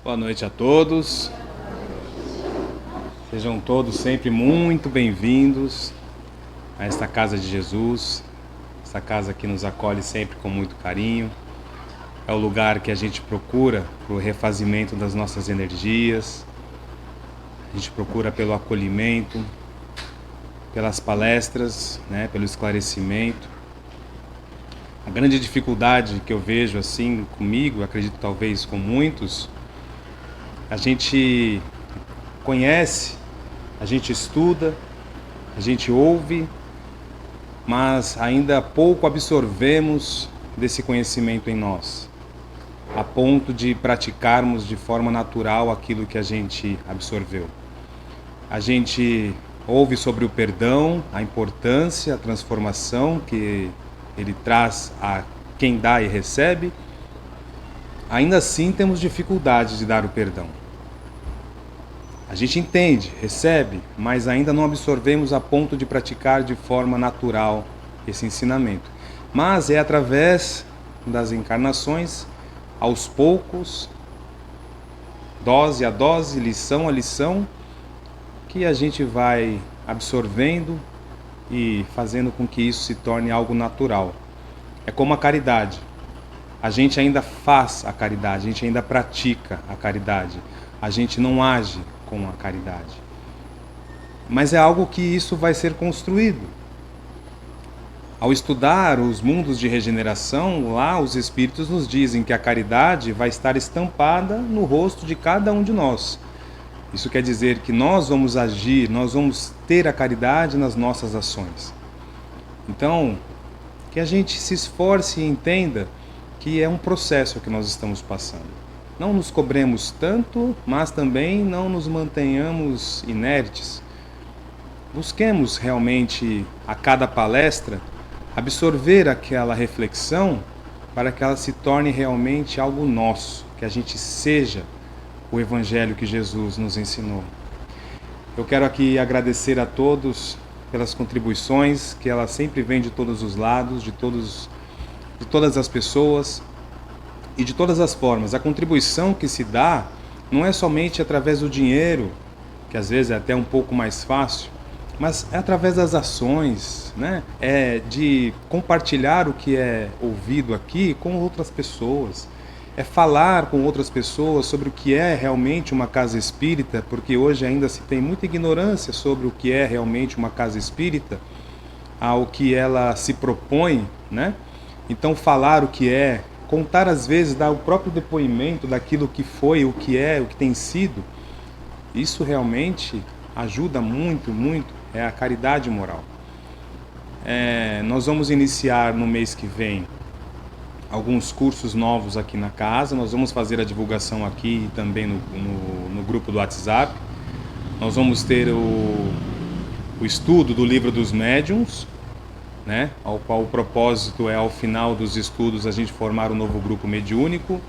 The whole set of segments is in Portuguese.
Boa noite a todos. Sejam todos sempre muito bem-vindos a esta casa de Jesus, essa casa que nos acolhe sempre com muito carinho. É o lugar que a gente procura para o refazimento das nossas energias, a gente procura pelo acolhimento, pelas palestras, pelo esclarecimento. A grande dificuldade que eu vejo assim comigo, acredito talvez com muitos, a gente conhece, a gente estuda, a gente ouve, mas ainda pouco absorvemos desse conhecimento em nós, a ponto de praticarmos de forma natural aquilo que a gente absorveu. A gente ouve sobre o perdão, a importância, a transformação que ele traz a quem dá e recebe. Ainda assim temos dificuldade de dar o perdão. A gente entende, recebe, mas ainda não absorvemos a ponto de praticar de forma natural esse ensinamento. Mas é através das encarnações, aos poucos, dose a dose, lição a lição, que a gente vai absorvendo e fazendo com que isso se torne algo natural. É como a caridade. A gente ainda faz a caridade, a gente ainda pratica a caridade, a gente não age com a caridade. Mas é algo que isso vai ser construído. Ao estudar os mundos de regeneração, lá os espíritos nos dizem que a caridade vai estar estampada no rosto de cada um de nós. Isso quer dizer que nós vamos agir, nós vamos ter a caridade nas nossas ações. Então, que a gente se esforce e entenda que é um processo que nós estamos passando. Não nos cobremos tanto, mas também não nos mantenhamos inertes. Busquemos realmente, a cada palestra, absorver aquela reflexão para que ela se torne realmente algo nosso, que a gente seja o Evangelho que Jesus nos ensinou. Eu quero aqui agradecer a todos pelas contribuições, que ela sempre vem de todos os lados, de todas as pessoas e de todas as formas. A contribuição que se dá não é somente através do dinheiro, que às vezes é até um pouco mais fácil, mas é através das ações, É de compartilhar o que é ouvido aqui com outras pessoas. É falar com outras pessoas sobre o que é realmente uma casa espírita, porque hoje ainda se tem muita ignorância sobre o que é realmente uma casa espírita, ao que ela se propõe, Então falar o que é, contar às vezes, dar o próprio depoimento daquilo que foi, o que é, o que tem sido, isso realmente ajuda muito, muito, é a caridade moral. Nós vamos iniciar no mês que vem alguns cursos novos aqui na casa. Nós vamos fazer a divulgação aqui e também no grupo do WhatsApp. Nós vamos ter o estudo do livro dos médiuns, ao qual o propósito é, ao final dos estudos, a gente formar um novo grupo mediúnico.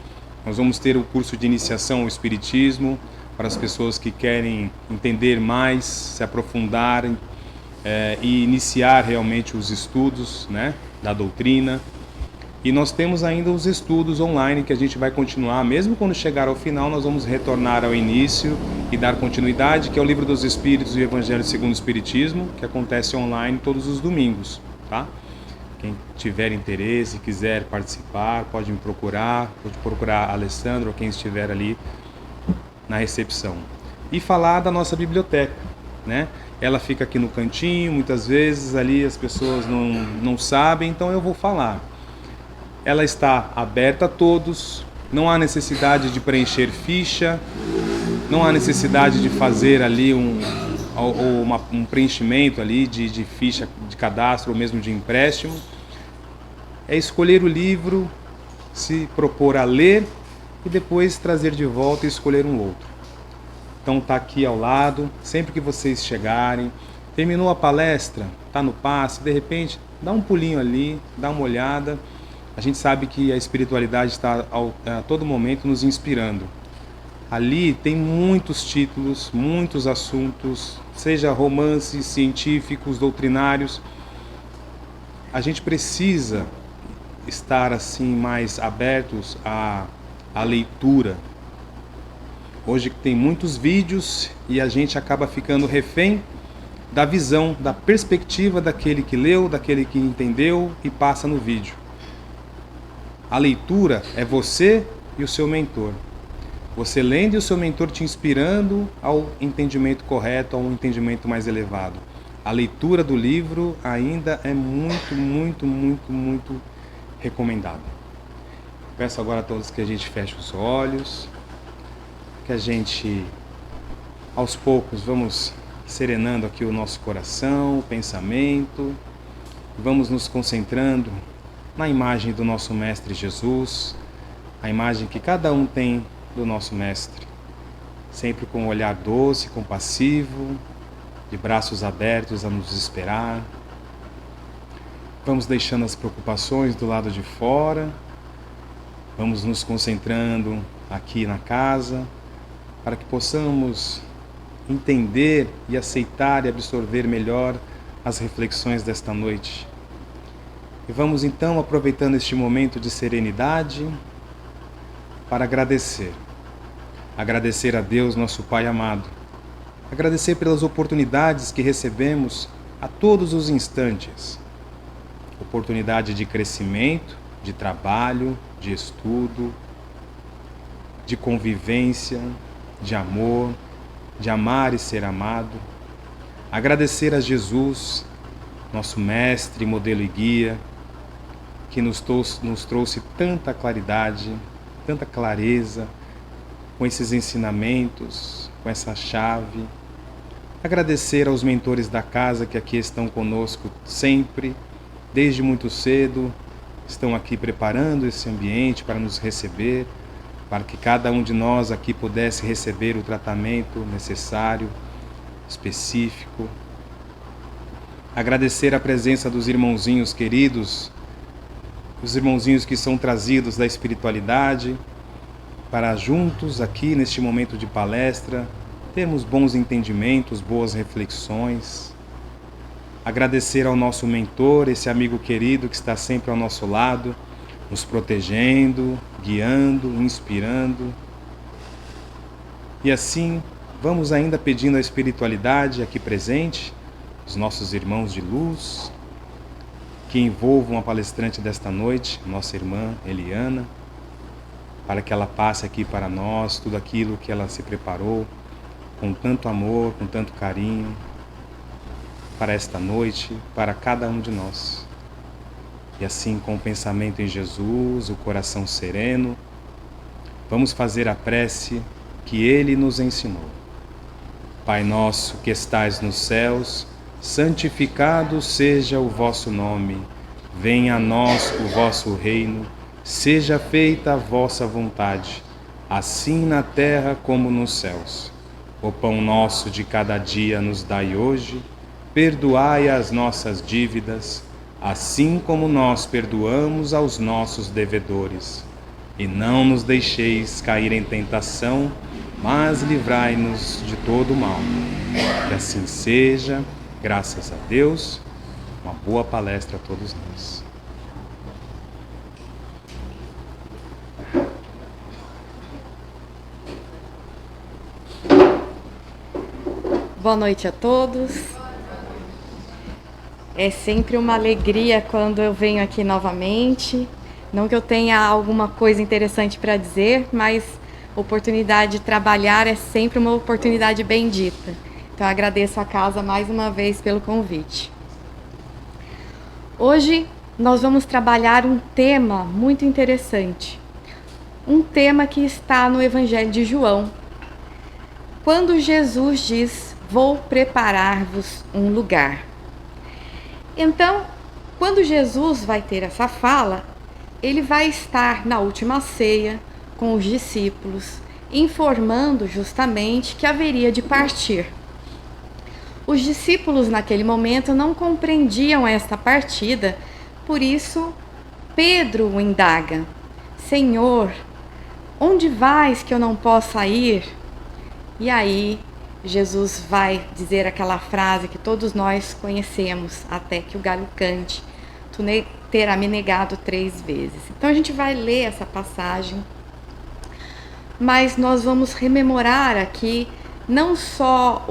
Nós vamos ter o curso de iniciação ao Espiritismo, para as pessoas que querem entender mais, se aprofundarem e iniciar realmente os estudos da doutrina. E nós temos ainda os estudos online que a gente vai continuar, mesmo quando chegar ao final, nós vamos retornar ao início e dar continuidade, que é o Livro dos Espíritos e o Evangelho segundo o Espiritismo, que acontece online todos os domingos, tá? Quem tiver interesse, quiser participar, pode me procurar, pode procurar a Alessandro ou quem estiver ali na recepção. E falar da nossa biblioteca, Ela fica aqui no cantinho, muitas vezes ali as pessoas não sabem, então eu vou falar. Ela está aberta a todos, não há necessidade de preencher ficha, não há necessidade de fazer ali um preenchimento ali de ficha de cadastro ou mesmo de empréstimo. É escolher o livro, se propor a ler e depois trazer de volta e escolher um outro. Então está aqui ao lado, sempre que vocês chegarem, terminou a palestra, está no passe, de repente dá um pulinho ali, dá uma olhada. A gente sabe que a espiritualidade está a todo momento nos inspirando. Ali tem muitos títulos, muitos assuntos, seja romances científicos, doutrinários. A gente precisa estar assim mais abertos à leitura, Hoje tem muitos vídeos e a gente acaba ficando refém da visão, da perspectiva daquele que leu, daquele que entendeu e passa no vídeo. A leitura é você e o seu mentor. Você lendo e o seu mentor te inspirando ao entendimento correto, a um entendimento mais elevado. A leitura do livro ainda é muito recomendada. Peço agora a todos que a gente feche os olhos, que a gente, aos poucos, vamos serenando aqui o nosso coração, o pensamento, vamos nos concentrando na imagem do nosso Mestre Jesus, a imagem que cada um tem do nosso Mestre, sempre com um olhar doce, compassivo, de braços abertos a nos esperar. Vamos deixando as preocupações do lado de fora, vamos nos concentrando aqui na casa, para que possamos entender e aceitar e absorver melhor as reflexões desta noite. E vamos então, aproveitando este momento de serenidade, para agradecer. Agradecer a Deus, nosso Pai amado. Agradecer pelas oportunidades que recebemos a todos os instantes. Oportunidade de crescimento, de trabalho, de estudo, de convivência, de amor, de amar e ser amado. Agradecer a Jesus, nosso mestre, modelo e guia, que nos trouxe tanta claridade, tanta clareza, com esses ensinamentos, com essa chave. Agradecer aos mentores da casa que aqui estão conosco sempre, desde muito cedo, estão aqui preparando esse ambiente para nos receber, para que cada um de nós aqui pudesse receber o tratamento necessário, específico. Agradecer a presença dos irmãozinhos queridos, os irmãozinhos que são trazidos da espiritualidade, para juntos aqui neste momento de palestra, termos bons entendimentos, boas reflexões. Agradecer ao nosso mentor, esse amigo querido que está sempre ao nosso lado, nos protegendo, guiando, inspirando. E assim, vamos ainda pedindo a espiritualidade aqui presente, os nossos irmãos de luz, que envolvam a palestrante desta noite, nossa irmã Eliana, para que ela passe aqui para nós tudo aquilo que ela se preparou, com tanto amor, com tanto carinho, para esta noite, para cada um de nós. E assim, com o pensamento em Jesus, o coração sereno, vamos fazer a prece que Ele nos ensinou. Pai nosso que estais nos céus, santificado seja o vosso nome. Venha a nós o vosso reino. Seja feita a vossa vontade, assim na terra como nos céus. O pão nosso de cada dia nos dai hoje. Perdoai as nossas dívidas, assim como nós perdoamos aos nossos devedores. E não nos deixeis cair em tentação, mas livrai-nos de todo o mal. Que assim seja, graças a Deus. Uma boa palestra a todos nós. Boa noite a todos. É sempre uma alegria quando eu venho aqui novamente. Não que eu tenha alguma coisa interessante para dizer, mas a oportunidade de trabalhar é sempre uma oportunidade bendita. Então eu agradeço a casa mais uma vez pelo convite. Hoje nós vamos trabalhar um tema muito interessante. Um tema que está no Evangelho de João. Quando Jesus diz: "Vou preparar-vos um lugar". Então, quando Jesus vai ter essa fala, ele vai estar na última ceia com os discípulos, informando justamente que haveria de partir. Os discípulos naquele momento não compreendiam esta partida, por isso Pedro o indaga: "Senhor, onde vais que eu não possa ir?" E aí Jesus vai dizer aquela frase que todos nós conhecemos: "Até que o galho cante, tu terá me negado 3 vezes". Então a gente vai ler essa passagem mas nós vamos rememorar aqui não só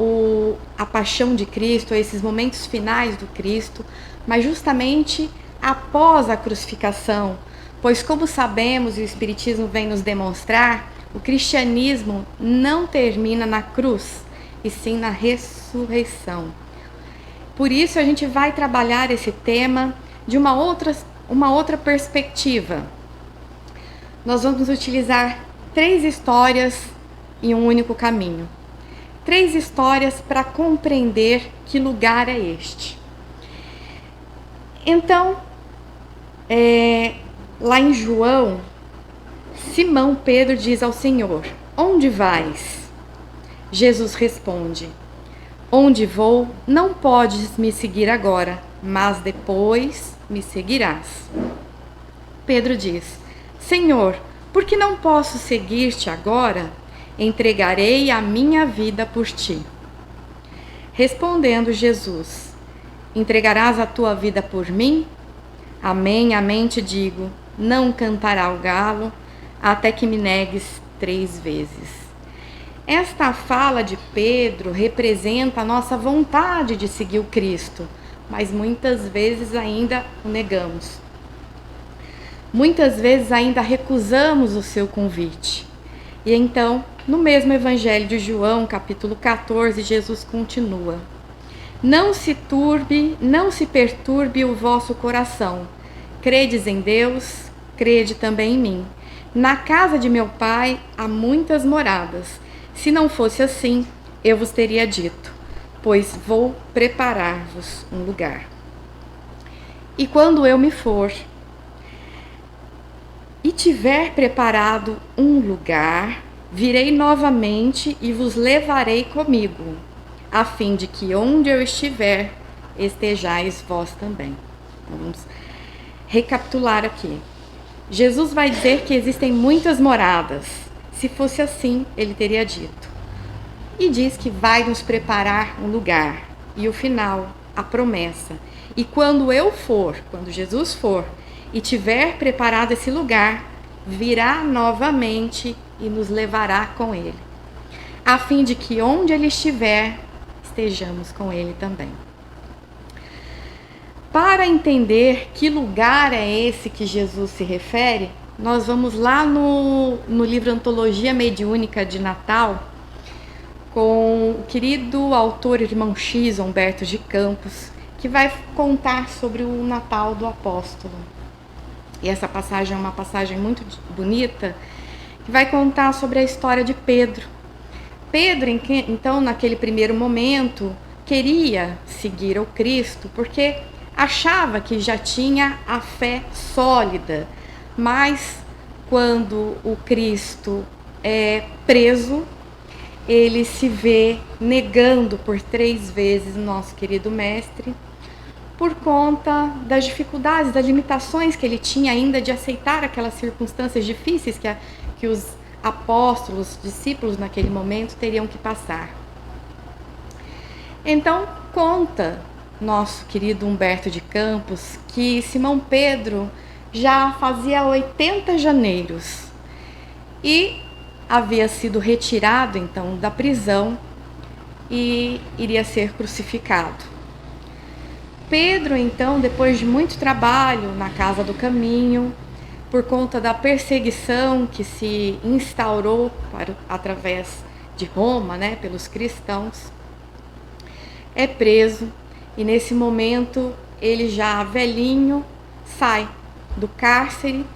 a paixão de Cristo, esses momentos finais do Cristo, mas justamente após a crucificação, pois como sabemos e o Espiritismo vem nos demonstrar, o cristianismo não termina na cruz, e sim na ressurreição. Por isso a gente vai trabalhar esse tema de uma outra perspectiva. Nós vamos utilizar 3 histórias em um único caminho. 3 histórias para compreender que lugar é este. Então, lá em João, Simão Pedro diz ao Senhor: onde vais? Jesus responde: onde vou, não podes me seguir agora, mas depois me seguirás. Pedro diz: Senhor, por que não posso seguir-te agora? Entregarei a minha vida por ti. Respondendo Jesus: entregarás a tua vida por mim? Amém, amém te digo, não cantará o galo até que me negues 3 vezes. Esta fala de Pedro representa a nossa vontade de seguir o Cristo, mas muitas vezes ainda o negamos. Muitas vezes ainda recusamos o seu convite. E então, no mesmo Evangelho de João, capítulo 14, Jesus continua: não se perturbe o vosso coração. Credes em Deus, crede também em mim. Na casa de meu Pai há muitas moradas. Se não fosse assim, eu vos teria dito, pois vou preparar-vos um lugar. E quando eu me for e tiver preparado um lugar, virei novamente e vos levarei comigo, a fim de que onde eu estiver, estejais vós também. Então, vamos recapitular aqui. Jesus vai dizer que existem muitas moradas. Se fosse assim, ele teria dito. E diz que vai nos preparar um lugar. E o final, a promessa. E quando Jesus for e tiver preparado esse lugar, virá novamente e nos levará com ele, a fim de que onde ele estiver, estejamos com ele também. Para entender que lugar é esse que Jesus se refere, nós vamos lá no livro Antologia Mediúnica de Natal, com o querido autor irmão X, Humberto de Campos, que vai contar sobre o Natal do Apóstolo. E essa passagem é uma passagem muito bonita, que vai contar sobre a história de Pedro. Pedro, então, naquele primeiro momento, queria seguir ao Cristo, porque achava que já tinha a fé sólida. Mas quando o Cristo é preso, ele se vê negando por 3 vezes o nosso querido mestre, por conta das dificuldades, das limitações que ele tinha ainda de aceitar aquelas circunstâncias difíceis que os apóstolos, discípulos naquele momento teriam que passar. Então, conta nosso querido Humberto de Campos que Simão Pedro já fazia 80 janeiros e havia sido retirado então da prisão e iria ser crucificado. Pedro então, depois de muito trabalho na Casa do Caminho, por conta da perseguição que se instaurou através de Roma, pelos cristãos, é preso e nesse momento ele já velhinho sai do cárcere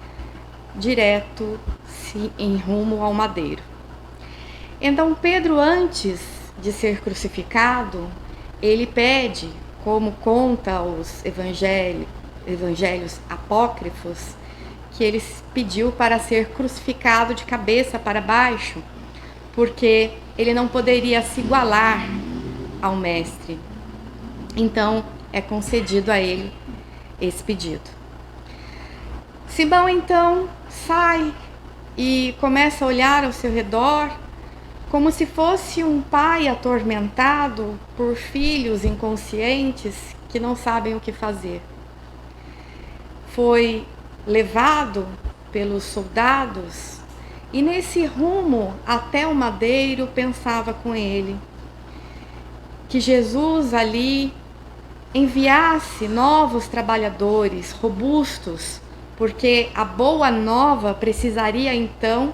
direto em rumo ao madeiro. Então Pedro, antes de ser crucificado, ele pede, como conta os evangelhos apócrifos, que ele pediu para ser crucificado de cabeça para baixo, porque ele não poderia se igualar ao mestre. Então é concedido a ele esse pedido. Simão então sai e começa a olhar ao seu redor, como se fosse um pai atormentado por filhos inconscientes que não sabem o que fazer. Foi levado pelos soldados E nesse rumo até o madeiro, pensava com ele que Jesus ali enviasse novos trabalhadores robustos, porque a boa nova precisaria então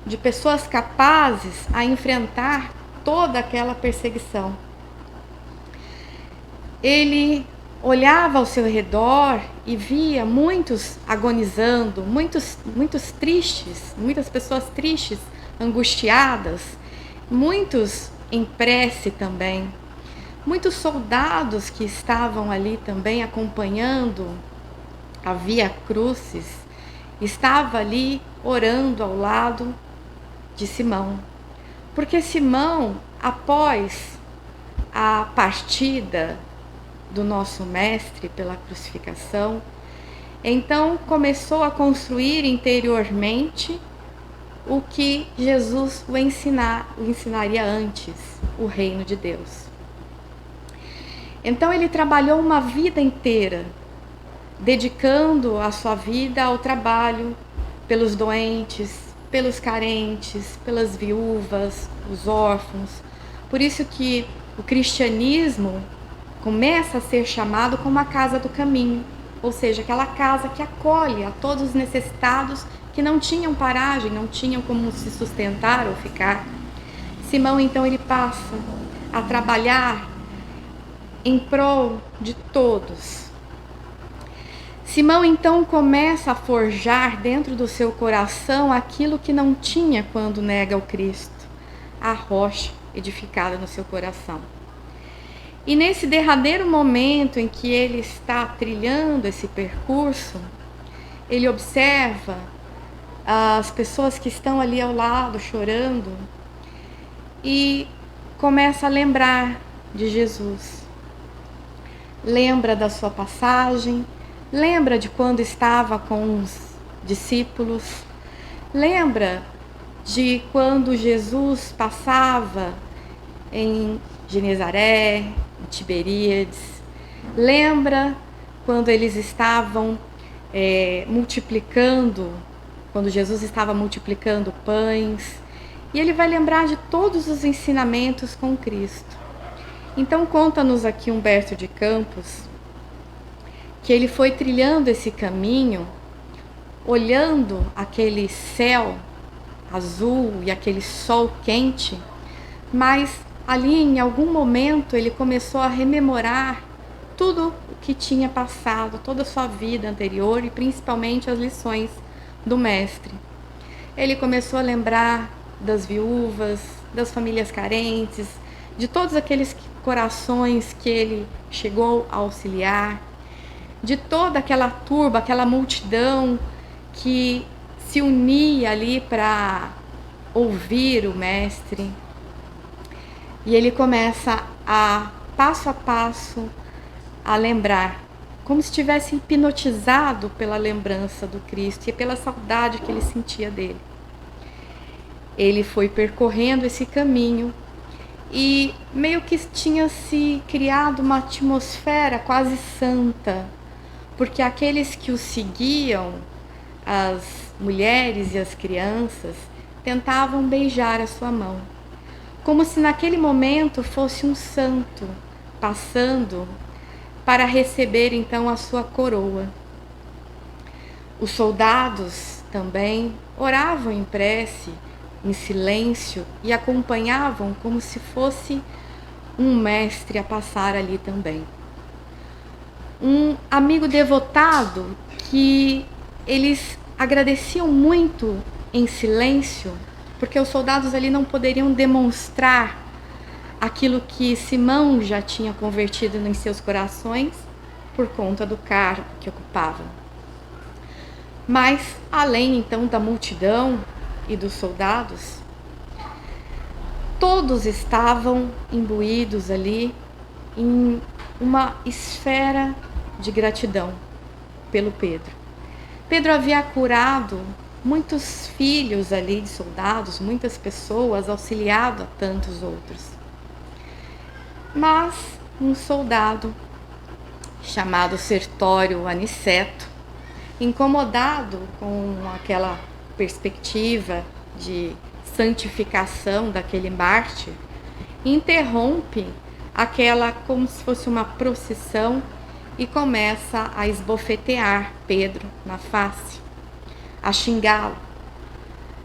de pessoas capazes a enfrentar toda aquela perseguição. Ele olhava ao seu redor e via muitos agonizando, muitos tristes, muitas pessoas tristes, angustiadas, muitos em prece também. Muitos soldados que estavam ali também acompanhando a Via Crucis, estava ali orando ao lado de Simão. Porque Simão, após a partida do nosso mestre pela crucificação, então começou a construir interiormente o que Jesus o ensinaria antes, o reino de Deus. Então ele trabalhou uma vida inteira, dedicando a sua vida ao trabalho pelos doentes, pelos carentes, pelas viúvas, os órfãos. Por isso que o cristianismo começa a ser chamado como a casa do caminho, ou seja, aquela casa que acolhe a todos os necessitados que não tinham paragem, não tinham como se sustentar ou ficar. Simão, então, ele passa a trabalhar em prol de todos. Simão então começa a forjar dentro do seu coração aquilo que não tinha quando nega o Cristo, a rocha edificada no seu coração. E nesse derradeiro momento em que ele está trilhando esse percurso, ele observa as pessoas que estão ali ao lado chorando e começa a lembrar de Jesus. Lembra da sua passagem, lembra de quando estava com os discípulos, lembra de quando Jesus passava em Genezaré, em Tiberíades, lembra quando eles estavam multiplicando, quando Jesus estava multiplicando pães, e ele vai lembrar de todos os ensinamentos com Cristo. Então conta-nos aqui Humberto de Campos que ele foi trilhando esse caminho, olhando aquele céu azul e aquele sol quente, mas ali em algum momento ele começou a rememorar tudo o que tinha passado, toda a sua vida anterior e principalmente as lições do mestre. Ele começou a lembrar das viúvas, das famílias carentes, de todos aqueles corações que ele chegou a auxiliar, de toda aquela turba, aquela multidão que se unia ali para ouvir o mestre. E ele começa a passo, a lembrar, como se estivesse hipnotizado pela lembrança do Cristo e pela saudade que ele sentia dele. Ele foi percorrendo esse caminho e meio que tinha se criado uma atmosfera quase santa, porque aqueles que o seguiam, as mulheres e as crianças, tentavam beijar a sua mão, como se naquele momento fosse um santo passando para receber então a sua coroa. Os soldados também oravam em prece, em silêncio, e acompanhavam como se fosse um mestre a passar ali também. Um amigo devotado que eles agradeciam muito em silêncio, porque os soldados ali não poderiam demonstrar aquilo que Simão já tinha convertido em seus corações por conta do cargo que ocupavam. Mas, além então da multidão e dos soldados, todos estavam imbuídos ali em uma esfera de gratidão pelo Pedro. Pedro havia curado muitos filhos ali de soldados, muitas pessoas, auxiliado a tantos outros. Mas um soldado chamado Sertório Aniceto, incomodado com aquela perspectiva de santificação daquele mártir, interrompe aquela como se fosse uma procissão e começa a esbofetear Pedro na face, a xingá-lo,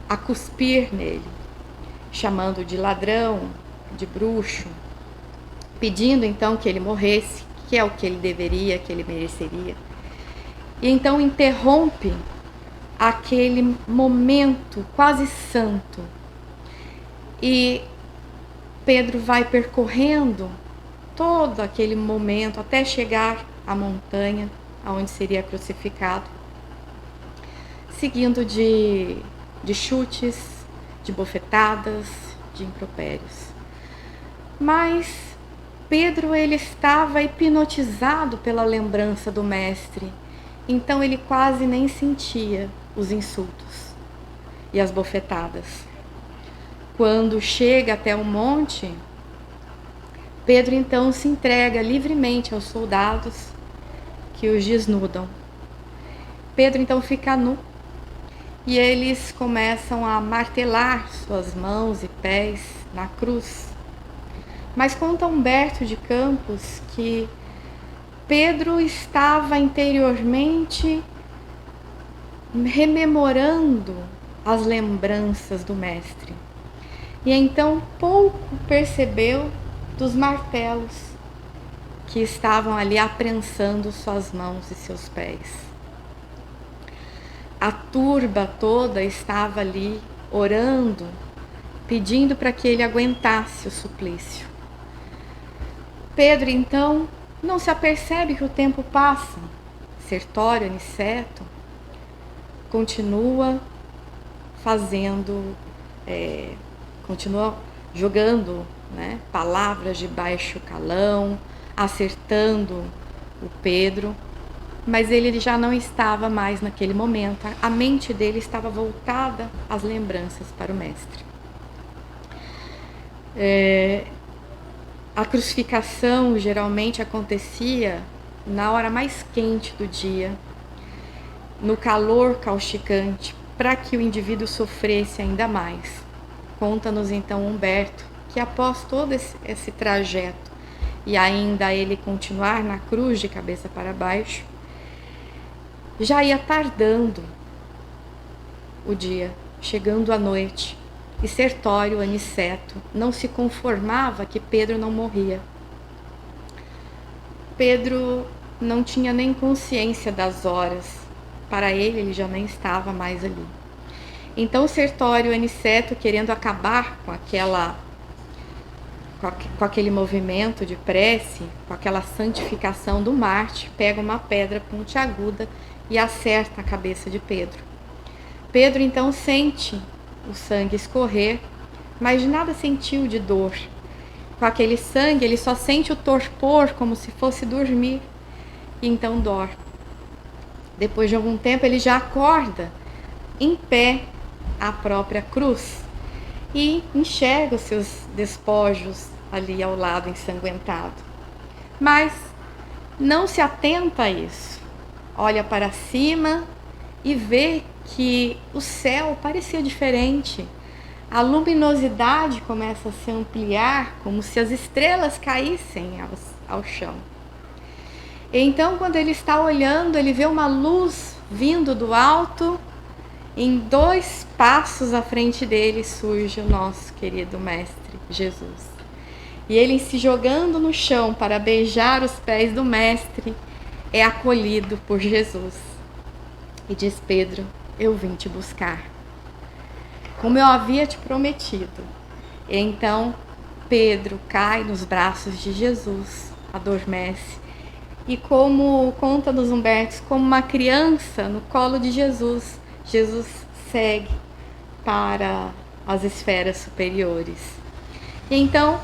a cuspir nele, chamando de ladrão, de bruxo, pedindo então que ele morresse, que é o que ele deveria, que ele mereceria. E então interrompe aquele momento quase santo. E Pedro vai percorrendo todo aquele momento até chegar à montanha onde seria crucificado, seguindo de chutes, de bofetadas, de impropérios. Mas Pedro, ele estava hipnotizado pela lembrança do mestre, então ele quase nem sentia os insultos e as bofetadas. Quando chega até o monte, Pedro então se entrega livremente aos soldados que os desnudam. Pedro então fica nu e eles começam a martelar suas mãos e pés na cruz. Mas conta Humberto de Campos que Pedro estava interiormente rememorando as lembranças do mestre. E então pouco percebeu dos martelos que estavam ali aprensando suas mãos e seus pés. A turba toda estava ali orando, pedindo para que ele aguentasse o suplício. Pedro então não se apercebe que o tempo passa. Sertório, Aniceto, continua continua jogando, né, palavras de baixo calão, acertando o Pedro, mas ele já não estava mais naquele momento. A mente dele estava voltada às lembranças para o mestre. A crucificação geralmente acontecia na hora mais quente do dia, no calor causticante, para que o indivíduo sofresse ainda mais. Conta-nos então Humberto que após todo esse trajeto e ainda ele continuar na cruz de cabeça para baixo, já ia tardando o dia, chegando a noite, e Sertório, Aniceto, não se conformava que Pedro não morria. Pedro não tinha nem consciência das horas, para ele já nem estava mais ali. Então Sertório e Aniceto, querendo acabar com aquele movimento de prece, com aquela santificação do Marte, pega uma pedra pontiaguda e acerta a cabeça de Pedro. Pedro então sente o sangue escorrer, mas nada sentiu de dor. Com aquele sangue ele só sente o torpor, como se fosse dormir, e então dorme. Depois de algum tempo ele já acorda em pé à própria cruz e enxerga os seus despojos ali ao lado ensanguentado. Mas não se atenta a isso. Olha para cima e vê que o céu parecia diferente. A luminosidade começa a se ampliar, como se as estrelas caíssem ao chão. Então, quando ele está olhando, ele vê uma luz vindo do alto. Em 2 passos à frente dele surge o nosso querido Mestre Jesus. E ele, se jogando no chão para beijar os pés do Mestre, é acolhido por Jesus. E diz: Pedro, eu vim te buscar, como eu havia te prometido. E então Pedro cai nos braços de Jesus, adormece. E como conta-nos Humberto, como uma criança no colo de Jesus, Jesus segue para as esferas superiores. E então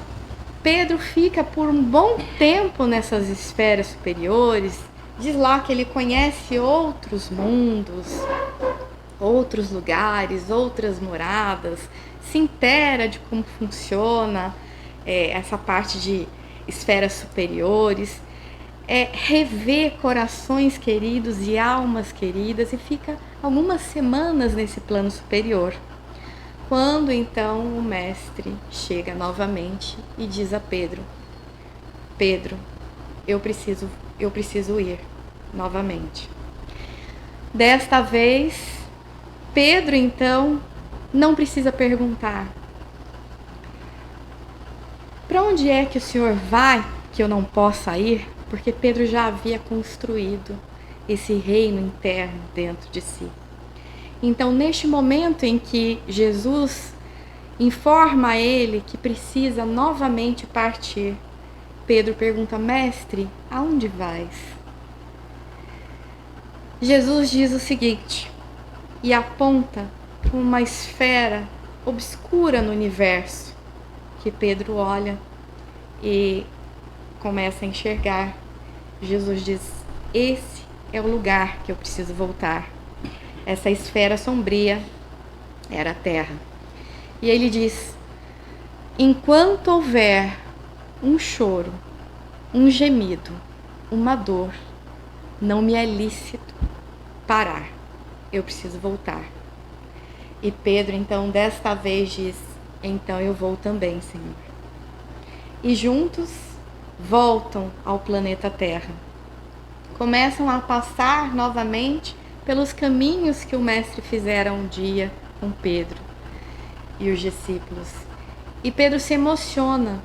Pedro fica por um bom tempo nessas esferas superiores. Diz lá que ele conhece outros mundos, outros lugares, outras moradas, se intera de como funciona essa parte de esferas superiores, revê corações queridos e almas queridas e fica algumas semanas nesse plano superior. Quando então o mestre chega novamente e diz a Pedro: Pedro, eu preciso ir novamente. Desta vez, Pedro então não precisa perguntar: para onde é que o Senhor vai que eu não possa ir? Porque Pedro já havia construído esse reino interno dentro de si. Então, neste momento em que Jesus informa a ele que precisa novamente partir, Pedro pergunta: Mestre, aonde vais? Jesus diz o seguinte, e aponta para uma esfera obscura no universo, que Pedro olha e começa a enxergar. Jesus diz: esse é o lugar que eu preciso voltar. Essa esfera sombria era a terra. E ele diz: enquanto houver um choro, um gemido, uma dor, não me é lícito parar. Eu preciso voltar. E Pedro, então, desta vez diz: então eu vou também, Senhor. E juntos voltam ao planeta Terra. Começam a passar novamente pelos caminhos que o Mestre fizera um dia com Pedro e os discípulos. E Pedro se emociona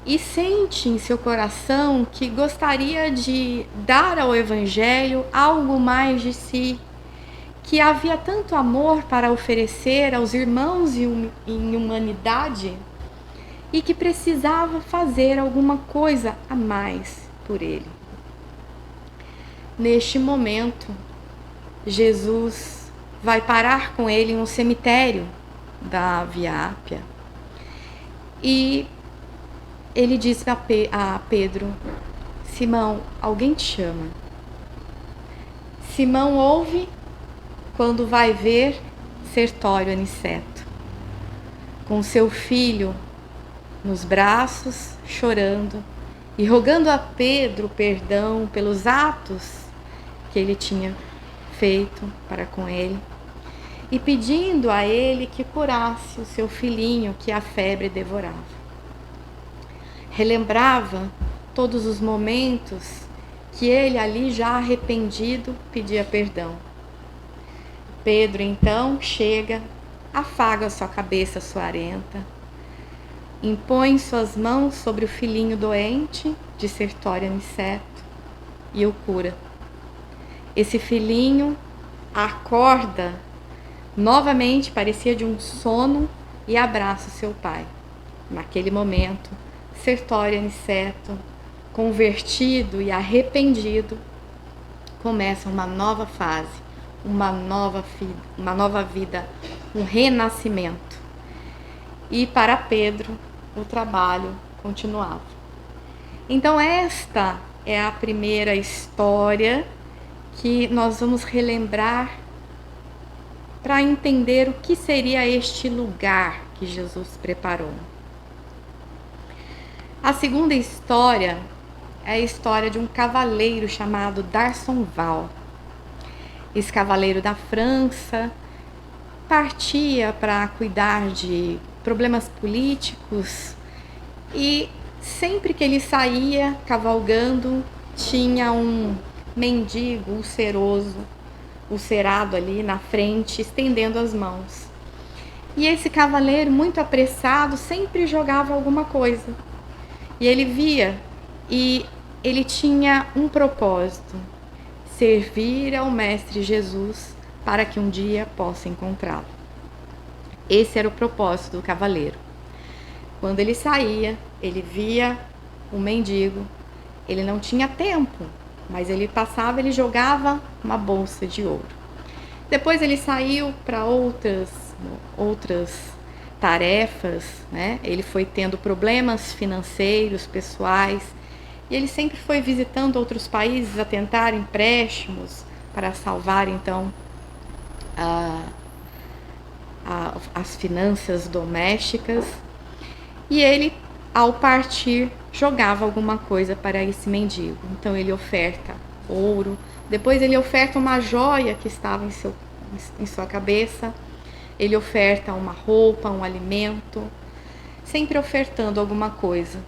e sente em seu coração que gostaria de dar ao Evangelho algo mais de si, que havia tanto amor para oferecer aos irmãos em humanidade e que precisava fazer alguma coisa a mais por ele. Neste momento, Jesus vai parar com ele em um cemitério da Via Ápia e ele diz a Pedro: Simão, alguém te chama. Simão ouve quando vai ver Sertório Aniceto, com seu filho nos braços, chorando e rogando a Pedro perdão pelos atos que ele tinha feito para com ele e pedindo a ele que curasse o seu filhinho que a febre devorava. Relembrava todos os momentos que ele ali já arrependido pedia perdão. Pedro então chega, afaga sua cabeça suarenta, impõe suas mãos sobre o filhinho doente de Sertório Aniceto e o cura. Esse filhinho acorda novamente, parecia de um sono, e abraça seu pai. Naquele momento, Sertório Aniceto, convertido e arrependido, começa uma nova fase, uma nova vida, um renascimento. E para Pedro, o trabalho continuava. Então esta é a primeira história que nós vamos relembrar para entender o que seria este lugar que Jesus preparou. A segunda história é a história de um cavaleiro chamado D'Arsonval. Esse cavaleiro da França partia para cuidar de problemas políticos e sempre que ele saía cavalgando tinha um mendigo ulcerado ali na frente, estendendo as mãos. E esse cavaleiro, muito apressado, sempre jogava alguma coisa. E ele via e ele tinha um propósito: servir ao Mestre Jesus para que um dia possa encontrá-lo. Esse era o propósito do cavaleiro. Quando ele saía, ele via o mendigo, ele não tinha tempo, mas ele passava, ele jogava uma bolsa de ouro. Depois ele saiu para outras tarefas, né? Ele foi tendo problemas financeiros, pessoais, e ele sempre foi visitando outros países a tentar empréstimos para salvar, então, as finanças domésticas. E ele, ao partir, jogava alguma coisa para esse mendigo. Então ele oferta ouro, depois ele oferta uma joia que estava em sua cabeça, ele oferta uma roupa, um alimento, sempre ofertando alguma coisa.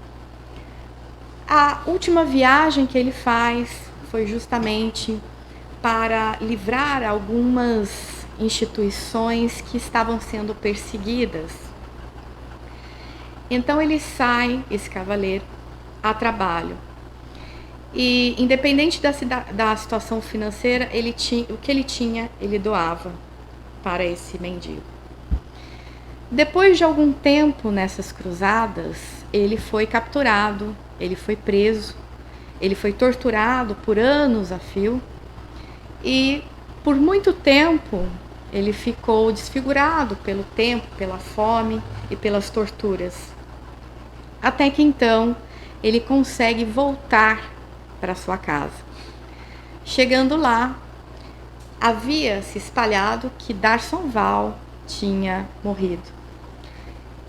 A última viagem que ele faz foi justamente para livrar algumas instituições que estavam sendo perseguidas. Então ele sai, esse cavaleiro, a trabalho. E independente da situação financeira, o que ele tinha, ele doava para esse mendigo. Depois de algum tempo nessas cruzadas, ele foi capturado, ele foi preso, ele foi torturado por anos a fio e por muito tempo ele ficou desfigurado pelo tempo, pela fome e pelas torturas. Até que então ele consegue voltar para sua casa. Chegando lá, havia se espalhado que D'Arsonval tinha morrido.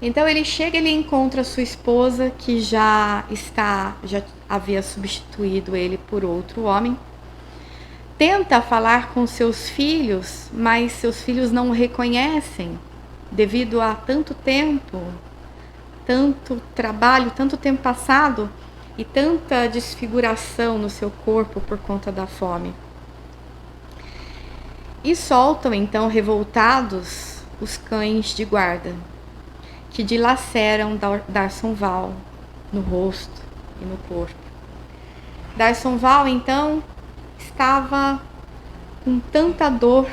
Então ele chega e ele encontra sua esposa, que já havia substituído ele por outro homem. Tenta falar com seus filhos, mas seus filhos não o reconhecem devido a tanto tempo, tanto trabalho, tanto tempo passado e tanta desfiguração no seu corpo por conta da fome. E soltam então, revoltados, os cães de guarda, que dilaceram D'Arsonval no rosto e no corpo. D'Arsonval então estava com tanta dor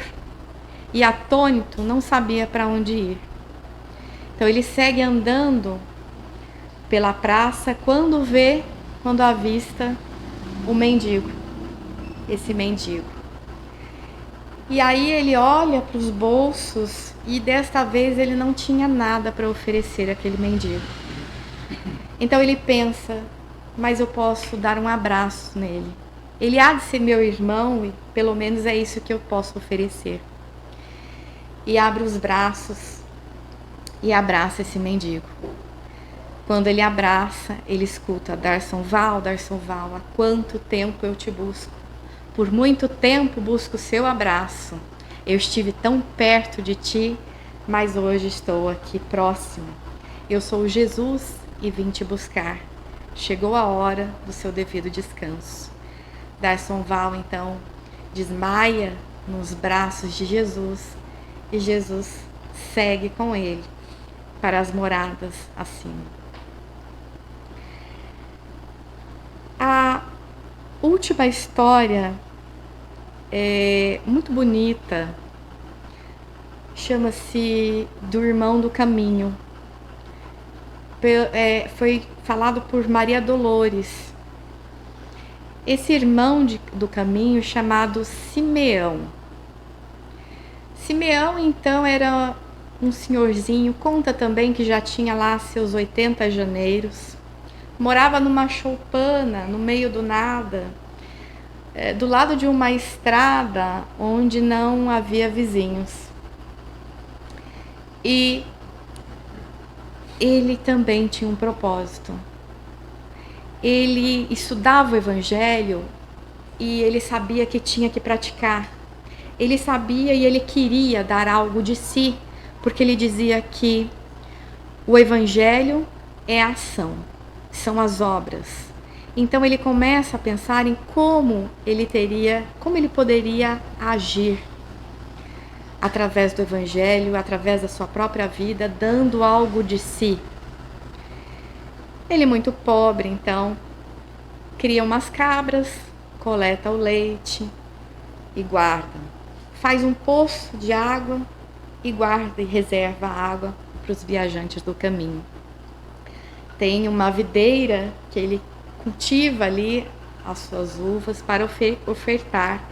e atônito, não sabia para onde ir. Então ele segue andando pela praça quando avista o mendigo, esse mendigo. E aí ele olha para os bolsos e desta vez ele não tinha nada para oferecer àquele mendigo. Então ele pensa, mas eu posso dar um abraço nele. Ele há de ser meu irmão e pelo menos é isso que eu posso oferecer. E abre os braços e abraça esse mendigo. Quando ele abraça, ele escuta: D'Arsonval, D'Arsonval, há quanto tempo eu te busco? Por muito tempo busco o seu abraço. Eu estive tão perto de ti, mas hoje estou aqui próximo. Eu sou Jesus e vim te buscar. Chegou a hora do seu devido descanso. D'Arsonval então desmaia nos braços de Jesus e Jesus segue com ele para as moradas acima. A última história é muito bonita, chama-se Do Irmão do Caminho. Foi falado por Maria Dolores. Esse irmão do caminho chamado Simeão. Simeão então era um senhorzinho, conta também que já tinha lá seus 80 janeiros, morava numa choupana no meio do nada, do lado de uma estrada onde não havia vizinhos. E ele também tinha um propósito. Ele estudava o Evangelho e ele sabia que tinha que praticar. Ele sabia e ele queria dar algo de si, porque ele dizia que o Evangelho é a ação, são as obras. Então ele começa a pensar em como ele poderia agir através do Evangelho, através da sua própria vida, dando algo de si. Ele, muito pobre, então, cria umas cabras, coleta o leite e guarda. Faz um poço de água e guarda e reserva a água para os viajantes do caminho. Tem uma videira que ele cultiva ali as suas uvas para ofertar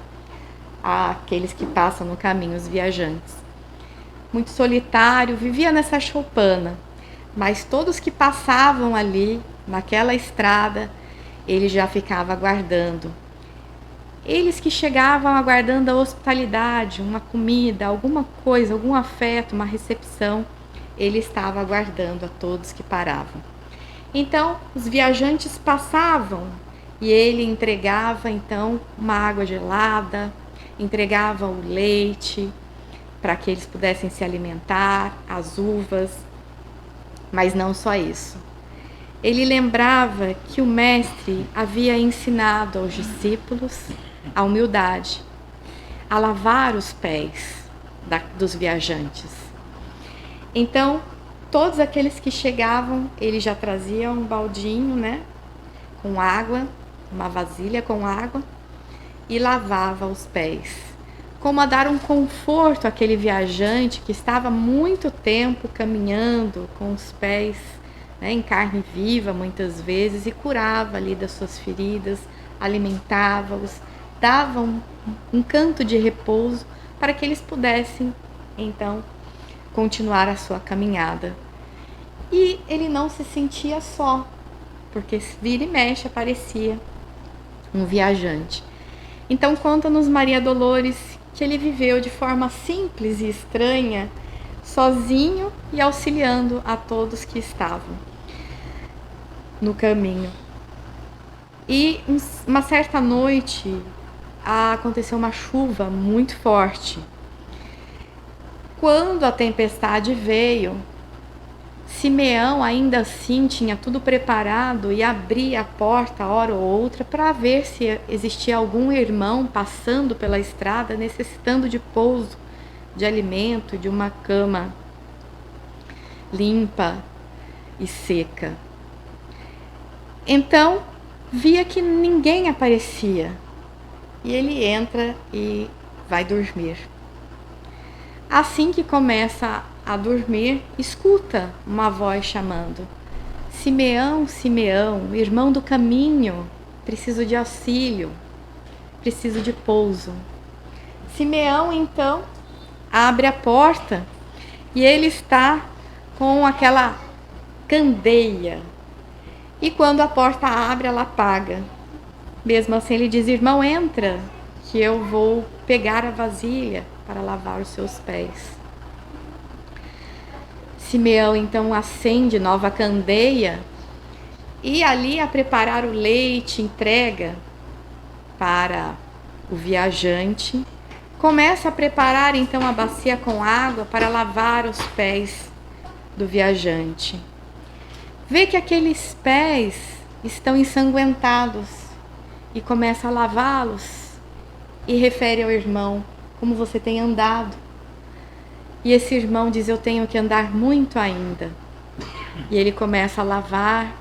àqueles que passam no caminho, os viajantes. Muito solitário, vivia nessa choupana. Mas todos que passavam ali, naquela estrada, ele já ficava aguardando. Eles que chegavam aguardando a hospitalidade, uma comida, alguma coisa, algum afeto, uma recepção, ele estava aguardando a todos que paravam. Então, os viajantes passavam e ele entregava, então, uma água gelada, entregava o leite para que eles pudessem se alimentar, as uvas, mas não só isso. Ele lembrava que o mestre havia ensinado aos discípulos a humildade, a lavar os pés dos viajantes. Então, todos aqueles que chegavam, ele já trazia um baldinho, né, com água, uma vasilha com água, e lavava os pés, como a dar um conforto àquele viajante que estava muito tempo caminhando com os pés, né, em carne viva muitas vezes, e curava ali das suas feridas, alimentava-os, dava um canto de repouso para que eles pudessem então continuar a sua caminhada. E ele não se sentia só, porque vira e mexe aparecia um viajante. Então conta-nos Maria Dolores que ele viveu de forma simples e estranha, sozinho e auxiliando a todos que estavam no caminho. E uma certa noite aconteceu uma chuva muito forte. Quando a tempestade veio, Simeão ainda assim tinha tudo preparado e abria a porta hora ou outra para ver se existia algum irmão passando pela estrada necessitando de pouso, de alimento, de uma cama limpa e seca. Então, via que ninguém aparecia e ele entra e vai dormir. Assim que começa a dormir, escuta uma voz chamando: Simeão, Simeão, irmão do caminho, preciso de auxílio, preciso de pouso. Simeão então abre a porta e ele está com aquela candeia. E quando a porta abre, ela apaga. Mesmo assim ele diz: irmão, entra, que eu vou pegar a vasilha para lavar os seus pés. Simeão então acende nova candeia e ali a preparar o leite, entrega para o viajante. Começa a preparar então a bacia com água para lavar os pés do viajante. Vê que aqueles pés estão ensanguentados e começa a lavá-los e refere ao irmão: como você tem andado? E esse irmão diz: eu tenho que andar muito ainda. E ele começa a lavar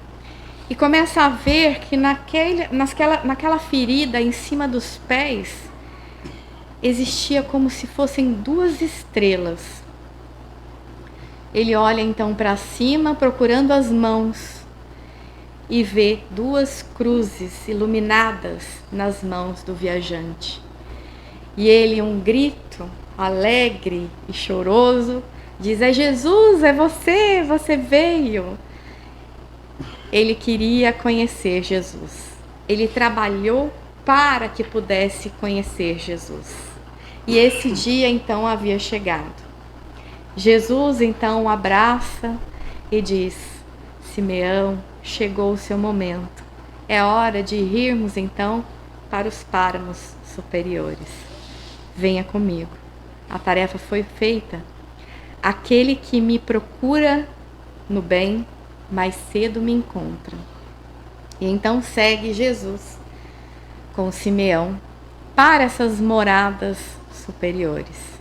e começa a ver que naquela ferida em cima dos pés existia como se fossem duas estrelas. Ele olha então para cima procurando as mãos e vê duas cruzes iluminadas nas mãos do viajante. E ele, um grito alegre e choroso, diz: é Jesus, é você, você veio. Ele queria conhecer Jesus. Ele trabalhou para que pudesse conhecer Jesus. E esse dia então havia chegado. Jesus então o abraça e diz: Simeão, chegou o seu momento. É hora de irmos então para os páramos superiores. Venha comigo. A tarefa foi feita. Aquele que me procura no bem, mais cedo me encontra. E então segue Jesus com Simeão para essas moradas superiores.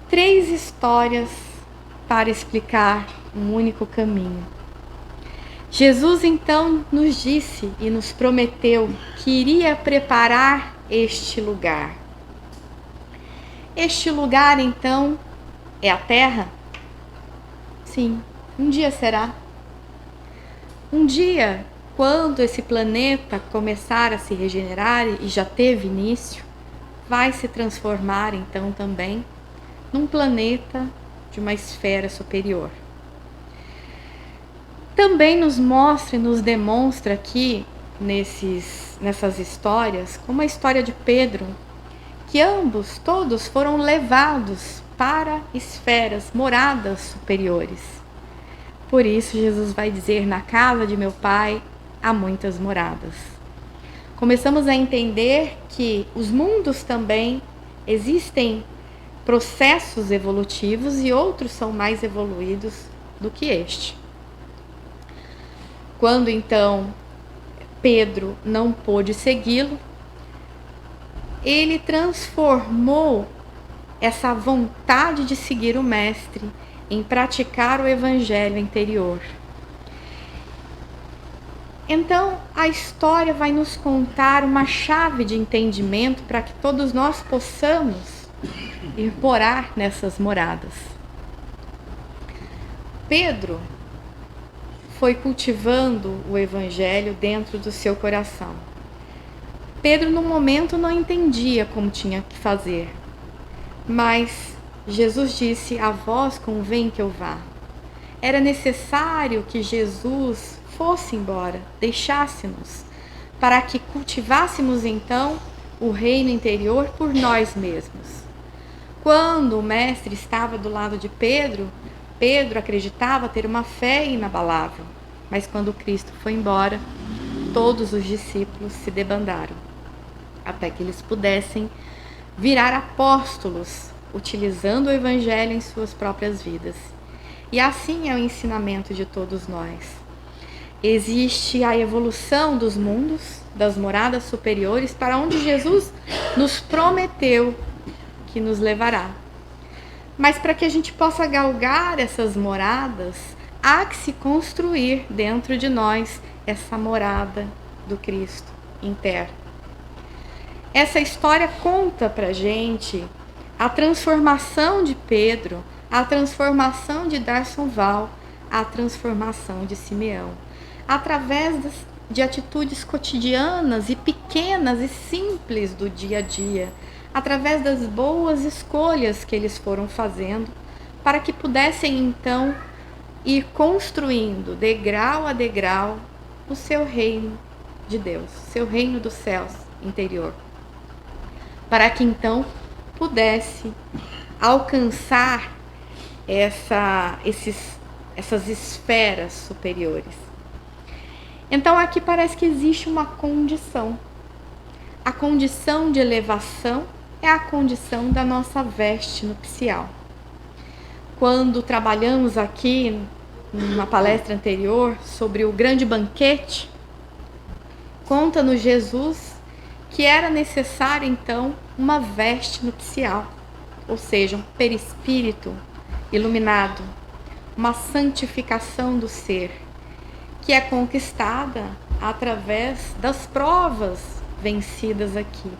3 histórias para explicar um único caminho. Jesus então nos disse e nos prometeu que iria preparar este lugar. Este lugar então é a Terra? Sim, um dia será. Um dia, quando esse planeta começar a se regenerar, e já teve início, vai se transformar então também num planeta de uma esfera superior. Também nos mostra e nos demonstra aqui nessas histórias, como a história de Pedro, que todos foram levados para esferas, moradas superiores. Por isso Jesus vai dizer: na casa de meu Pai há muitas moradas. Começamos a entender que os mundos também existem processos evolutivos e outros são mais evoluídos do que este. Quando então Pedro não pôde segui-lo, ele transformou essa vontade de seguir o Mestre em praticar o evangelho interior. Então, a história vai nos contar uma chave de entendimento para que todos nós possamos ir morar nessas moradas. Pedro foi cultivando o evangelho dentro do seu coração. Pedro, no momento, não entendia como tinha que fazer, mas Jesus disse: a vós convém que eu vá. Era necessário que Jesus fosse embora, deixasse-nos, para que cultivássemos então o reino interior por nós mesmos. Quando o Mestre estava do lado de Pedro, Pedro acreditava ter uma fé inabalável, mas quando Cristo foi embora, todos os discípulos se debandaram, até que eles pudessem virar apóstolos, utilizando o evangelho em suas próprias vidas. E assim é o ensinamento de todos nós. Existe a evolução dos mundos, das moradas superiores, para onde Jesus nos prometeu que nos levará. Mas para que a gente possa galgar essas moradas, há que se construir dentro de nós essa morada do Cristo interno. Essa história conta pra gente a transformação de Pedro, a transformação de Darson Val, a transformação de Simeão, através de atitudes cotidianas e pequenas e simples do dia a dia, através das boas escolhas que eles foram fazendo, para que pudessem então ir construindo degrau a degrau o seu reino de Deus, seu reino dos céus interior, para que então pudesse alcançar essas esferas superiores. Então aqui parece que existe uma condição. A condição de elevação é a condição da nossa veste nupcial. Quando trabalhamos aqui, numa palestra anterior, sobre o grande banquete, conta-nos Jesus que era necessário então uma veste nupcial, ou seja, um perispírito iluminado, uma santificação do ser, que é conquistada através das provas vencidas aqui.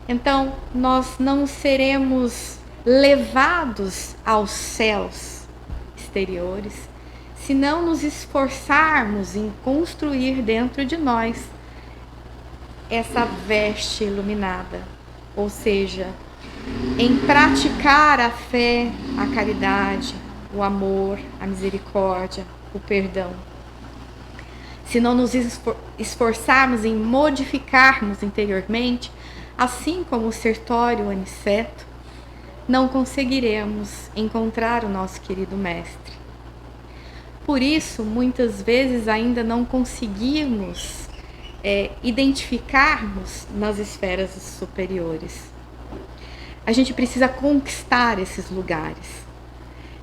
Então, nós não seremos levados aos céus exteriores se não nos esforçarmos em construir dentro de nós essa veste iluminada, ou seja, em praticar a fé, a caridade, o amor, a misericórdia, o perdão. Se não nos esforçarmos em modificarmos interiormente, assim como o Sertório Aniceto, não conseguiremos encontrar o nosso querido Mestre. Por isso, muitas vezes ainda não conseguimos identificarmos nas esferas superiores. A gente precisa conquistar esses lugares.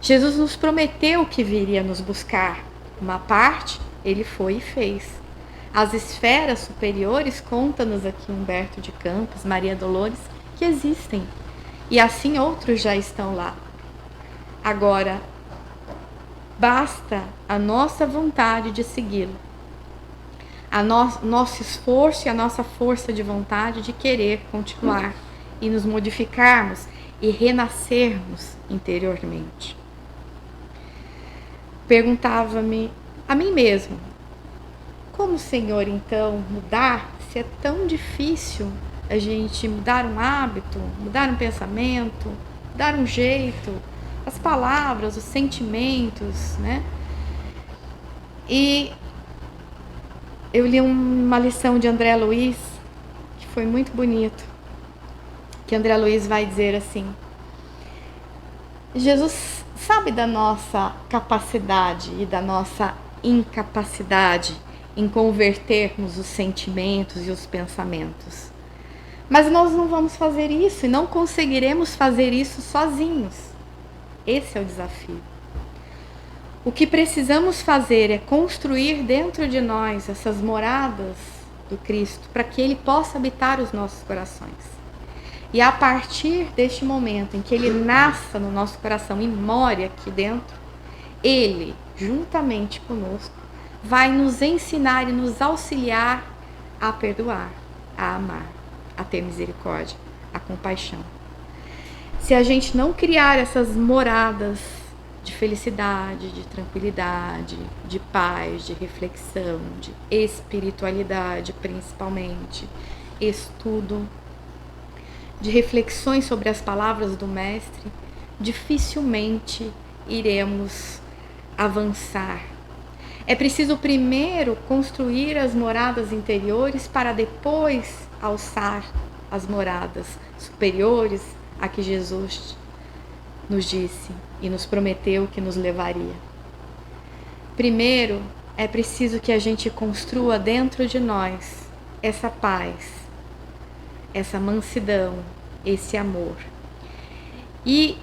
Jesus nos prometeu que viria nos buscar. Uma parte ele foi e fez. As esferas superiores, conta-nos aqui Humberto de Campos, Maria Dolores, que existem. E assim outros já estão lá. Agora, basta a nossa vontade de segui-lo. Nosso esforço e a nossa força de vontade de querer continuar e nos modificarmos e renascermos interiormente. Perguntava-me a mim mesmo, como, Senhor, então, mudar, se é tão difícil a gente mudar um hábito, mudar um pensamento, mudar um jeito, as palavras, os sentimentos, né? E eu li uma lição de André Luiz, que foi muito bonito, que André Luiz vai dizer assim: Jesus sabe da nossa capacidade e da nossa incapacidade em convertermos os sentimentos e os pensamentos. Mas nós não vamos fazer isso e não conseguiremos fazer isso sozinhos. Esse é o desafio. O que precisamos fazer é construir dentro de nós essas moradas do Cristo para que Ele possa habitar os nossos corações. E a partir deste momento em que Ele nasça no nosso coração e more aqui dentro, Ele, juntamente conosco, vai nos ensinar e nos auxiliar a perdoar, a amar, a ter misericórdia, a compaixão. Se a gente não criar essas moradas de felicidade, de tranquilidade, de paz, de reflexão, de espiritualidade principalmente, estudo, de reflexões sobre as palavras do Mestre, dificilmente iremos avançar. É preciso primeiro construir as moradas interiores para depois alçar as moradas superiores a que Jesus nos disse e nos prometeu que nos levaria. Primeiro, é preciso que a gente construa dentro de nós essa paz, essa mansidão, esse amor. E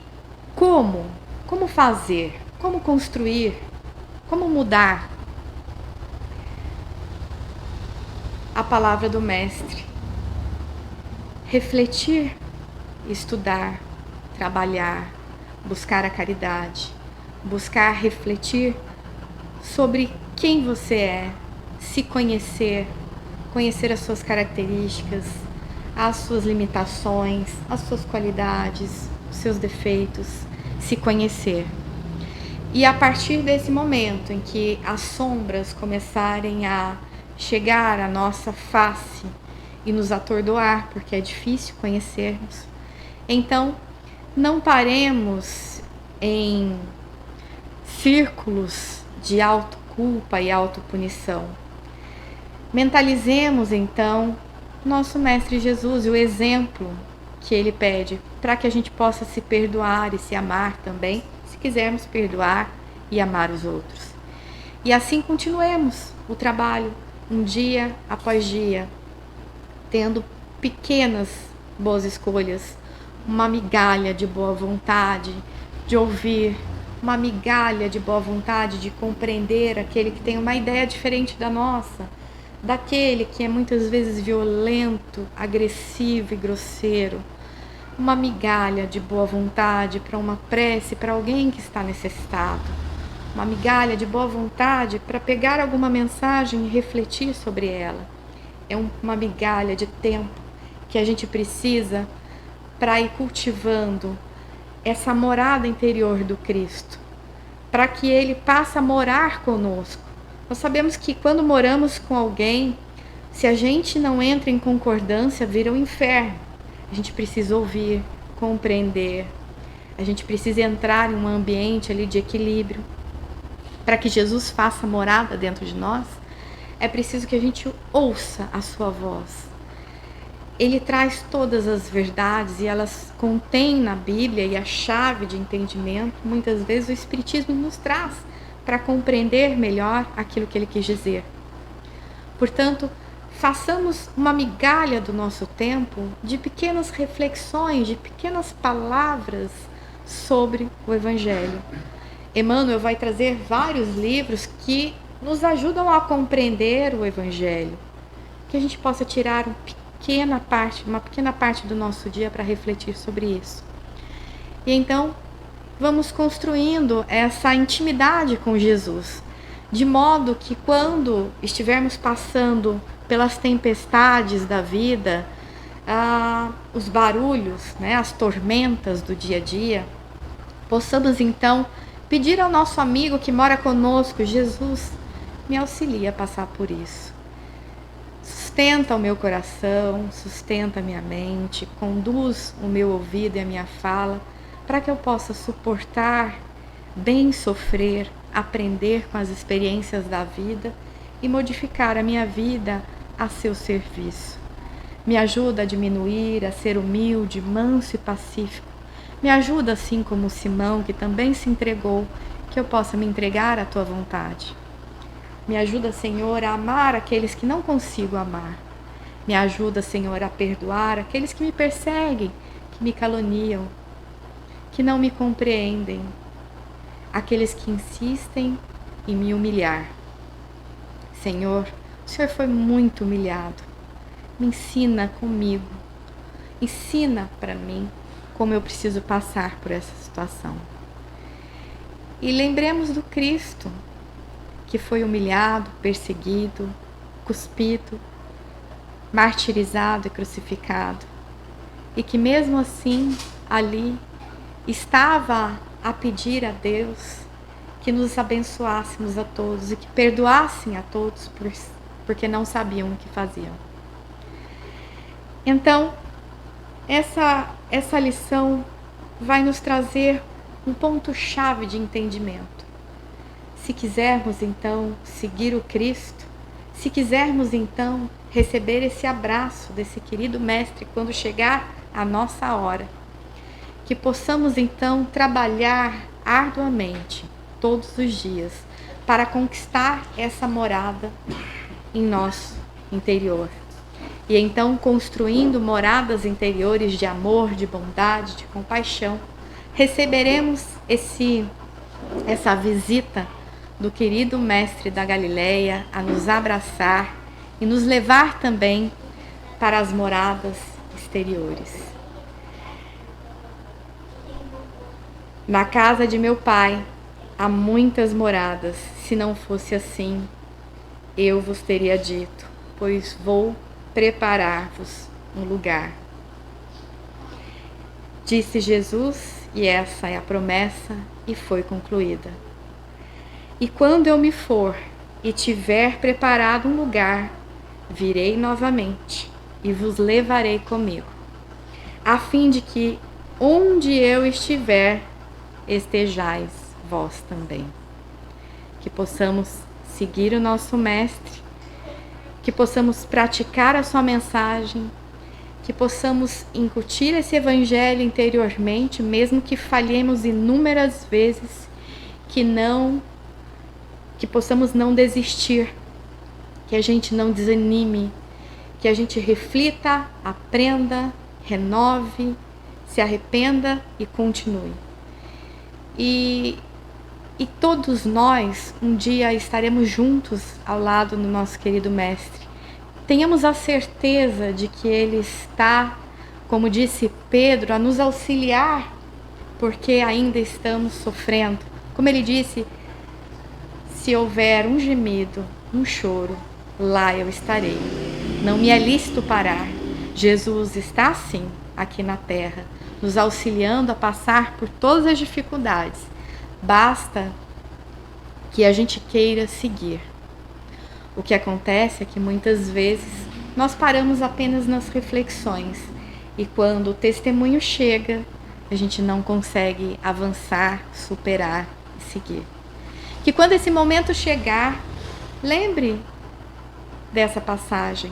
como? Como fazer? Como construir? Como mudar? A palavra do Mestre. Refletir, estudar, trabalhar, buscar a caridade, buscar refletir sobre quem você é, se conhecer, conhecer as suas características, as suas limitações, as suas qualidades, os seus defeitos, se conhecer. E a partir desse momento em que as sombras começarem a chegar à nossa face e nos atordoar, porque é difícil conhecermos, então não paremos em círculos de autoculpa e autopunição. Mentalizemos então nosso Mestre Jesus e o exemplo que ele pede para que a gente possa se perdoar e se amar também, se quisermos perdoar e amar os outros. E assim continuemos o trabalho, um dia após dia, tendo pequenas boas escolhas, uma migalha de boa vontade, de ouvir, uma migalha de boa vontade de compreender aquele que tem uma ideia diferente da nossa, daquele que é muitas vezes violento, agressivo e grosseiro. Uma migalha de boa vontade para uma prece para alguém que está necessitado. Uma migalha de boa vontade para pegar alguma mensagem e refletir sobre ela. É uma migalha de tempo que a gente precisa para ir cultivando essa morada interior do Cristo, para que Ele passe a morar conosco. Nós sabemos que quando moramos com alguém, se a gente não entra em concordância, vira um inferno. A gente precisa ouvir, compreender, a gente precisa entrar em um ambiente ali de equilíbrio. Para que Jesus faça morada dentro de nós, é preciso que a gente ouça a sua voz. Ele traz todas as verdades e elas contêm na Bíblia, e a chave de entendimento, muitas vezes o Espiritismo nos traz para compreender melhor aquilo que ele quis dizer. Portanto, façamos uma migalha do nosso tempo de pequenas reflexões, de pequenas palavras sobre o Evangelho. Emmanuel vai trazer vários livros que nos ajudam a compreender o Evangelho, que a gente possa tirar uma pequena parte do nosso dia para refletir sobre isso. E então, vamos construindo essa intimidade com Jesus, de modo que quando estivermos passando pelas tempestades da vida, os barulhos, as tormentas do dia a dia, possamos então pedir ao nosso amigo que mora conosco: Jesus, me auxilia a passar por isso. Sustenta o meu coração, sustenta a minha mente, conduz o meu ouvido e a minha fala, para que eu possa suportar, bem sofrer, aprender com as experiências da vida e modificar a minha vida a seu serviço. Me ajuda a diminuir, a ser humilde, manso e pacífico. Me ajuda, assim como Simão, que também se entregou, que eu possa me entregar à tua vontade. Me ajuda, Senhor, a amar aqueles que não consigo amar. Me ajuda, Senhor, a perdoar aqueles que me perseguem, que me caluniam, que não me compreendem, aqueles que insistem em me humilhar. Senhor, o Senhor foi muito humilhado. Me ensina comigo. Ensina para mim como eu preciso passar por essa situação. E lembremos do Cristo, que foi humilhado, perseguido, cuspido, martirizado e crucificado. E que mesmo assim, ali, estava a pedir a Deus que nos abençoássemos a todos e que perdoassem a todos porque não sabiam o que faziam. Então, essa lição vai nos trazer um ponto-chave de entendimento. Se quisermos, então, seguir o Cristo, se quisermos, então, receber esse abraço desse querido Mestre quando chegar a nossa hora, que possamos, então, trabalhar arduamente todos os dias para conquistar essa morada em nosso interior. E então, construindo moradas interiores de amor, de bondade, de compaixão, receberemos essa visita do querido Mestre da Galileia a nos abraçar e nos levar também para as moradas exteriores. Na casa de meu Pai há muitas moradas, se não fosse assim, eu vos teria dito, pois vou preparar-vos um lugar. Disse Jesus, e essa é a promessa, e foi concluída. E quando eu me for e tiver preparado um lugar, virei novamente e vos levarei comigo, a fim de que onde eu estiver, estejais vós também. Que possamos seguir o nosso Mestre, que possamos praticar a sua mensagem, que possamos incutir esse evangelho interiormente, mesmo que falhemos inúmeras vezes, que possamos não desistir, que a gente não desanime, que a gente reflita, aprenda, renove, se arrependa e continue. E todos nós um dia estaremos juntos ao lado do nosso querido Mestre. Tenhamos a certeza de que Ele está, como disse Pedro, a nos auxiliar, porque ainda estamos sofrendo. Como ele disse, se houver um gemido, um choro, lá eu estarei. Não me é lícito parar. Jesus está sim aqui na terra, nos auxiliando a passar por todas as dificuldades. Basta que a gente queira seguir. O que acontece é que muitas vezes nós paramos apenas nas reflexões e quando o testemunho chega, a gente não consegue avançar, superar e seguir. Que quando esse momento chegar, lembre dessa passagem.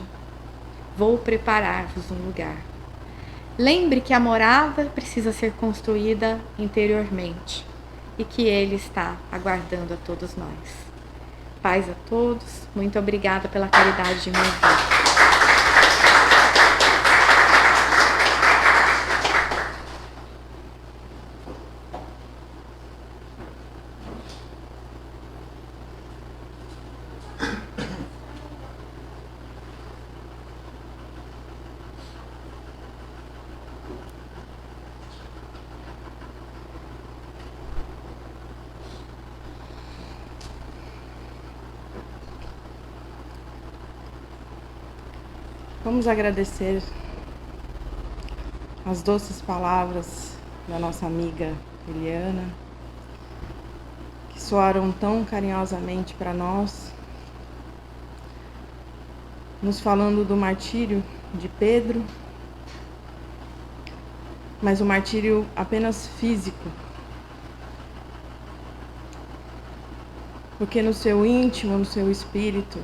Vou preparar-vos um lugar. Lembre que a morada precisa ser construída interiormente e que Ele está aguardando a todos nós. Paz a todos, muito obrigada pela caridade de me ouvir. Vamos agradecer as doces palavras da nossa amiga Eliana, que soaram tão carinhosamente para nós, nos falando do martírio de Pedro, mas o martírio apenas físico, porque no seu íntimo, no seu espírito,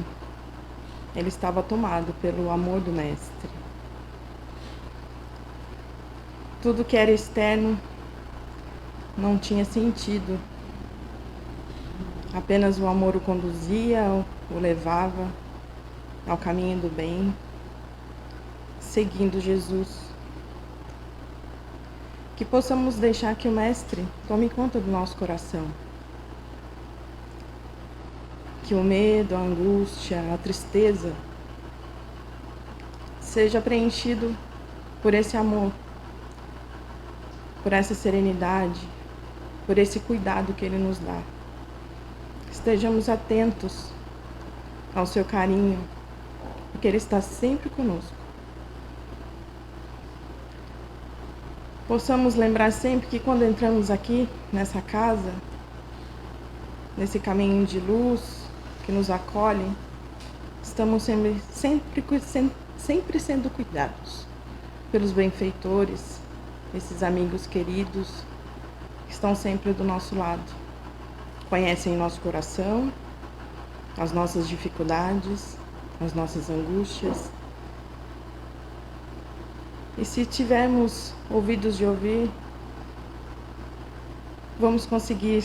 ele estava tomado pelo amor do Mestre. Tudo que era externo não tinha sentido. Apenas o amor o conduzia, o levava ao caminho do bem. seguindo Jesus. Que possamos deixar que o Mestre tome conta do nosso coração. Que o medo, a angústia, a tristeza seja preenchido por esse amor, por essa serenidade, por esse cuidado que Ele nos dá. Estejamos atentos ao seu carinho, porque Ele está sempre conosco. Possamos lembrar sempre que quando entramos aqui, nessa casa, nesse caminho de luz que nos acolhe, estamos sempre sendo cuidados pelos benfeitores, esses amigos queridos que estão sempre do nosso lado. Conhecem nosso coração, as nossas dificuldades, as nossas angústias. E se tivermos ouvidos de ouvir, vamos conseguir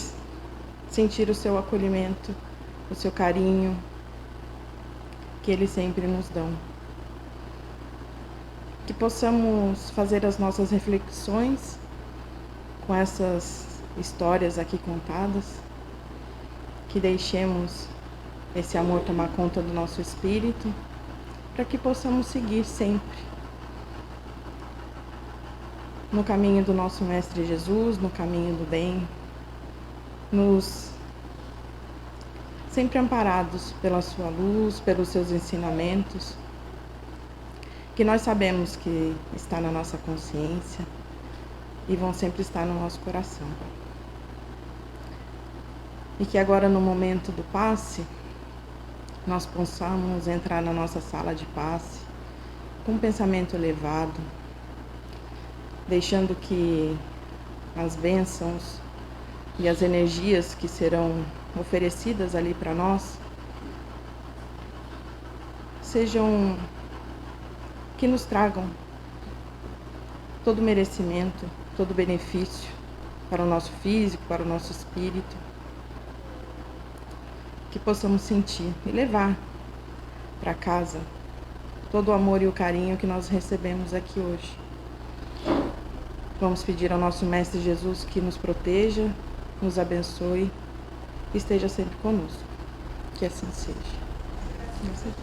sentir o seu acolhimento, o seu carinho, que Eles sempre nos dão. Que possamos fazer as nossas reflexões com essas histórias aqui contadas, que deixemos esse amor tomar conta do nosso espírito, para que possamos seguir sempre no caminho do nosso Mestre Jesus, no caminho do bem, sempre amparados pela sua luz, pelos seus ensinamentos, que nós sabemos que está na nossa consciência e vão sempre estar no nosso coração. E que agora, no momento do passe, nós possamos entrar na nossa sala de passe com um pensamento elevado, deixando que as bênçãos e as energias que serão oferecidas ali para nós sejam, que nos tragam todo o merecimento, todo o benefício para o nosso físico, para o nosso espírito, que possamos sentir e levar para casa todo o amor e o carinho que nós recebemos aqui hoje. Vamos pedir ao nosso Mestre Jesus que nos proteja, nos abençoe e esteja sempre conosco. Que assim seja. Graças a Deus.